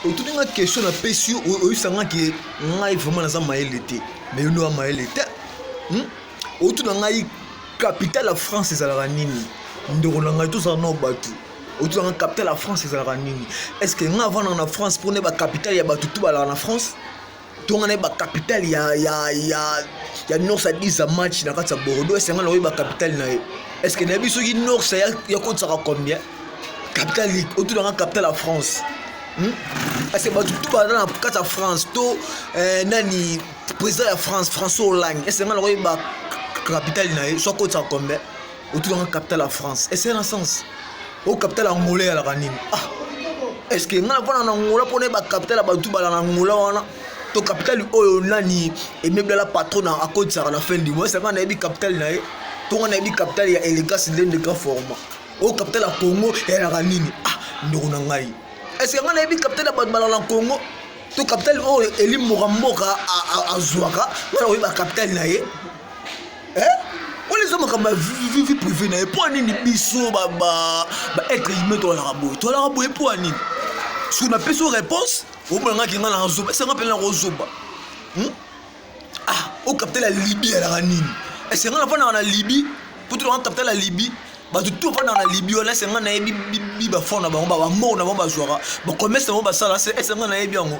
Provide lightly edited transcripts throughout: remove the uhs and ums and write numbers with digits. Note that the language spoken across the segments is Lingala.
autour de la question na pesi o sanga ki ngai vraiment na za maelete mais yo no maelete autour de ngai capitale la France ezalaka nini ndeko na ngai to za no batu autour de la capitale la France ezalaka nini est-ce que nga avant na France pour ne ba capitale ya batu tout bala na France to nga na ba capitale ya Nord ça dit ça match na kata Bordeaux est-ce nga na ba capitale na est-ce que na biso ki Nord ça ya ko tsaka combien capitale autour de la capitale la France est-ce que batu tout bala na kata France to nani président de France François Hollande est-ce nga na ba capitale na so ko tsaka combien autour de la capitale la France est-ce un sens au capitale angolais à la ranine est-ce que nga na Angola pour ne ba capitale ba tout bala na Angola wana to capitale oyo nani et même la patronne à côté ça la fin du mois c'est quand on a dit capitale na to on a dit capitale ya élégance de grand format au capitale à Congo et la ranine ndoko na ngai est-ce que nga na dit capitale ba bala na Congo to capitale oyo Eli Moramboka a Zouaka nga na ba capitale na on les hommes comme vie privée na pour nini biso ba être humain to la rabo pour nini si on a pas de réponse au moins qui nga na zoba c'est rappelle na zoba au capter la Libye à la ranine et c'est nga na na Libye pour tout capter la Libye ba tout va dans la Libye là c'est nga na bi ba fond na ba mort na ba zoara ba commerce na ba sala c'est nga na bien ngo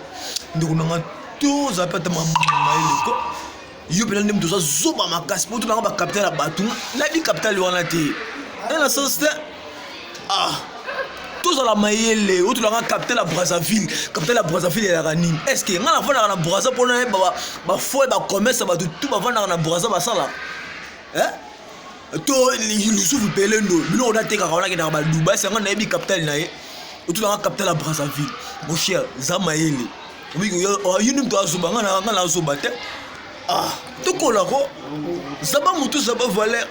ndiko na to za pata maileko yo pena ndem toza zoba makasi pour tout na ba capter la batu na bi capter le wana te dans le sens tous à la maïele ou tout la capter la Brazzaville et la ranine est-ce que nga na fona na Brazza pour na ba foi ba commerce ba tout ba vendre na Brazza ba sala to ni souffle pelendo bino on a te ka ona ke na ba Dubai c'est nga na bi capter na ou tout la capter la Brazzaville mon cher za maïele oui yo nim to azuba nga na azuba te to kola ko zaba mutu zaba valeur